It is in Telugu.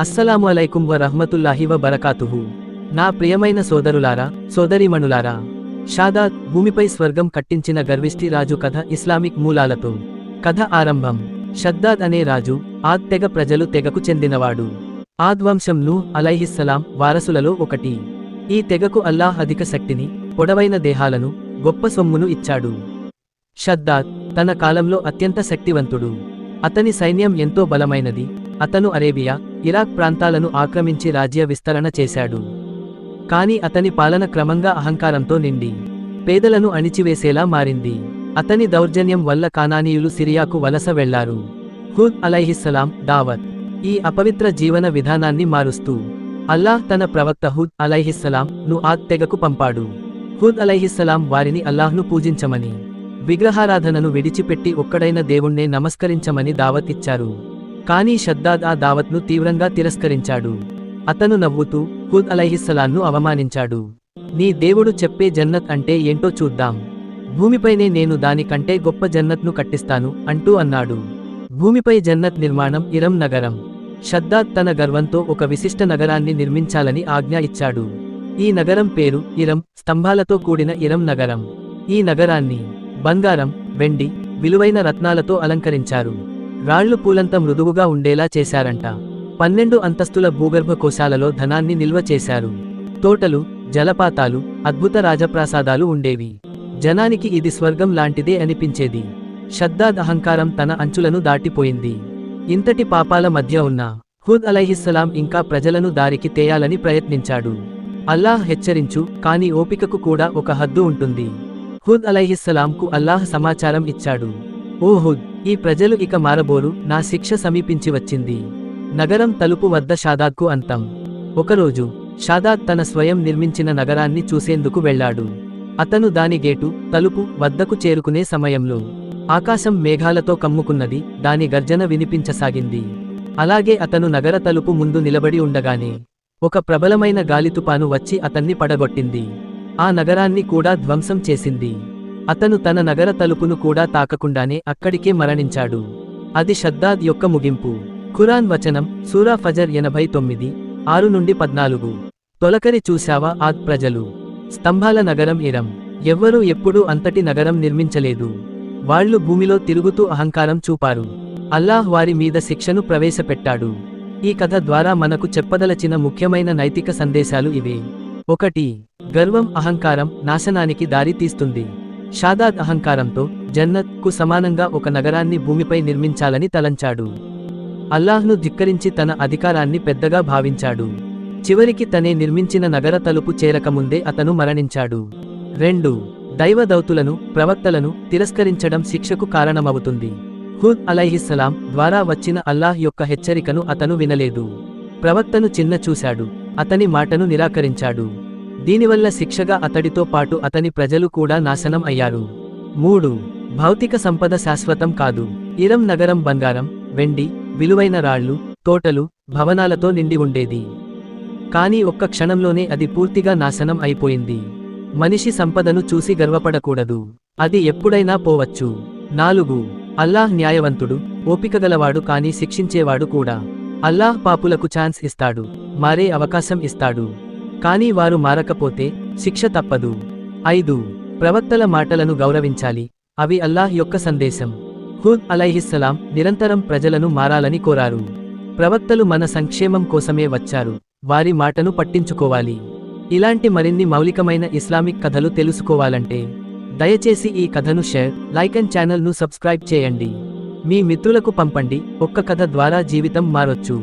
అస్సలాము అలైకుం వ రహ్మతుల్లాహి వ బరకాతుహు. నా ప్రియమైన సోదరులారా, సోదరీమణులారా, షాదాద్ భూమిపై స్వర్గం కట్టించిన గర్విష్ఠి రాజు కథ ఇస్లామిక్ మూలాలతో. కథ ఆరంభం. షద్దాద్ అనే రాజు ఆద్ తెగ ప్రజలు తెగకు చెందినవాడు. ఆద్ వంశం నూహ్ అలైహిస్సలాం వారసులలో ఒకటి. ఈ తెగకు అల్లాహ్ అధిక శక్తిని, పొడవైన దేహాలను, గొప్ప సొమ్మును ఇచ్చాడు. షద్దాద్ తన కాలంలో అత్యంత శక్తివంతుడు. అతని సైన్యం ఎంతో బలమైనది. అతను అరేబియా, ఇరాక్ ప్రాంతాలను ఆక్రమించి రాజ్య విస్తరణ చేశాడు. కాని అతని పాలన క్రమంగా అహంకారంతో నిండి పేదలను అణిచివేసేలా మారింది. అతని దౌర్జన్యం వల్ల కానానీయులు సిరియాకు వలస వెళ్లారు. హూద్ అలైహిస్సలాం దావత్. ఈ అపవిత్ర జీవన విధానాన్ని మారుస్తూ అల్లాహ్ తన ప్రవక్త హూద్ అలైహిస్సలాం ను ఆద్ తెగకు పంపాడు. హూద్ అలైహిస్సలాం వారిని అల్లాహ్ను పూజించమని, విగ్రహారాధనను విడిచిపెట్టి ఒక్కడైన దేవుణ్ణే నమస్కరించమని దావత్ ఇచ్చారు. కానీ షద్దాద్ ఆ దావత్ను తీవ్రంగా తిరస్కరించాడు. అతను నవ్వుతూ హూద్ అలైహిస్సలాంను అవమానించాడు. నీ దేవుడు చెప్పే జన్నత్ అంటే ఏంటో చూద్దాం. భూమిపైనే నేను దానికంటే గొప్ప జన్నత్ను కట్టిస్తాను అంటూ అన్నాడు. భూమిపై జన్నత్ నిర్మాణం ఇరం నగరం. షద్దాద్ తన గర్వంతో ఒక విశిష్ట నగరాన్ని నిర్మించాలని ఆజ్ఞ ఇచ్చాడు. ఈ నగరం పేరు ఇరం, స్తంభాలతో కూడిన ఇరం నగరం. ఈ నగరాన్ని బంగారం, వెండి, విలువైన రత్నాలతో అలంకరించారు. రాళ్లు పూలంత మృదువుగా ఉండేలా చేశారంట. 12 అంతస్తుల భూగర్భ కోశాలలో ధనాన్ని నిల్వ చేశారు. తోటలు, జలపాతాలు, అద్భుత రాజప్రాసాదాలు ఉండేవి. జనానికి ఇది స్వర్గం లాంటిదే అనిపించేది. షద్దాద్ అహంకారం తన అంచులను దాటిపోయింది. ఇంతటి పాపాల మధ్య ఉన్న హూద్ అలైహిస్సలాం ఇంకా ప్రజలను దారికి తేయాలని ప్రయత్నించాడు. అల్లాహ్ హెచ్చరించు, కాని ఓపికకు కూడా ఒక హద్దు ఉంటుంది. హూద్ అలైహిస్సలాంకు అల్లాహ్ సమాచారం ఇచ్చాడు. ఓ హూద్, ఈ ప్రజలు ఇక మారబోరు, నా శిక్ష సమీపించి వచ్చింది. నగరం తలుపు వద్ద షాదాద్కు అంతం. ఒకరోజు షాదాద్ తన స్వయం నిర్మించిన నగరాన్ని చూసేందుకు వెళ్లాడు. అతను దాని గేటు, తలుపు వద్దకు చేరుకునే సమయంలో ఆకాశం మేఘాలతో కమ్ముకున్నది. దాని గర్జన వినిపించసాగింది. అలాగే అతను నగర తలుపు ముందు నిలబడి ఉండగానే ఒక ప్రబలమైన గాలితుపాను వచ్చి అతన్ని పడగొట్టింది. ఆ నగరాన్ని కూడా ధ్వంసం చేసింది. అతను తన నగర తలుపును కూడా తాకకుండానే అక్కడికే మరణించాడు. అది షద్దాద్ యొక్క ముగింపు. ఖురాన్ వచనం సూరా ఫజర్ 89, 6-14. తొలకరి చూశావా ఆద్ ప్రజలు. స్తంభాల నగరం ఇరం. ఎవ్వరూ ఎప్పుడూ అంతటి నగరం నిర్మించలేదు. వాళ్లు భూమిలో తిరుగుతూ అహంకారం చూపారు. అల్లాహ్ వారి మీద శిక్షను ప్రవేశపెట్టాడు. ఈ కథ ద్వారా మనకు చెప్పదలచిన ముఖ్యమైన నైతిక సందేశాలు ఇవే. 1. గర్వం, అహంకారం నాశనానికి దారి తీస్తుంది. షాదాద్ అహంకారంతో జన్నత్ కు సమానంగా ఒక నగరాన్ని భూమిపై నిర్మించాలని తలంచాడు. అల్లాహ్ను ధిక్కరించి తన అధికారాన్ని పెద్దగా భావించాడు. చివరికి తనే నిర్మించిన నగర తలుపు చేరకముందే అతను మరణించాడు. 2. దైవదౌతులను, ప్రవక్తలను తిరస్కరించడం శిక్షకు కారణమవుతుంది. హూద్ అలైహిస్సలాం ద్వారా వచ్చిన అల్లాహ్ యొక్క హెచ్చరికను అతను వినలేదు. ప్రవక్తను చిన్న చూశాడు. అతని మాటను నిరాకరించాడు. దీనివల్ల శిక్షగా అతడితో పాటు అతని ప్రజలు కూడా నాశనం అయ్యారు. 3. భౌతిక సంపద శాశ్వతం కాదు. ఇరం నగరం బంగారం, వెండి, విలువైన రాళ్లు, తోటలు, భవనాలతో నిండి ఉండేది. కానీ ఒక్క క్షణంలోనే అది పూర్తిగా నాశనం అయిపోయింది. మనిషి సంపదను చూసి గర్వపడకూడదు. అది ఎప్పుడైనా పోవచ్చు. 4. అల్లాహ్ న్యాయవంతుడు, ఓపికగలవాడు కానీ శిక్షించేవాడు కూడా. అల్లాహ్ పాపులకు ఛాన్స్ ఇస్తాడు, మారే అవకాశం ఇస్తాడు. కానీ వారు మారకపోతే శిక్ష తప్పదు. 5. ప్రవక్తల మాటలను గౌరవించాలి. అవి అల్లాహ్ యొక్క సందేశం. హూద్ అలైహిస్సలాం నిరంతరం ప్రజలను మారాలని కోరారు. ప్రవక్తలు మన సంక్షేమం కోసమే వచ్చారు. వారి మాటను పట్టించుకోవాలి. ఇలాంటి మరిన్ని మౌలికమైన ఇస్లామిక్ కథలు తెలుసుకోవాలంటే దయచేసి ఈ కథను షేర్, లైక్ అండ్ ఛానల్ను సబ్స్క్రైబ్ చేయండి. మీ మిత్రులకు పంపండి. ఒక్క కథ ద్వారా జీవితం మారొచ్చు.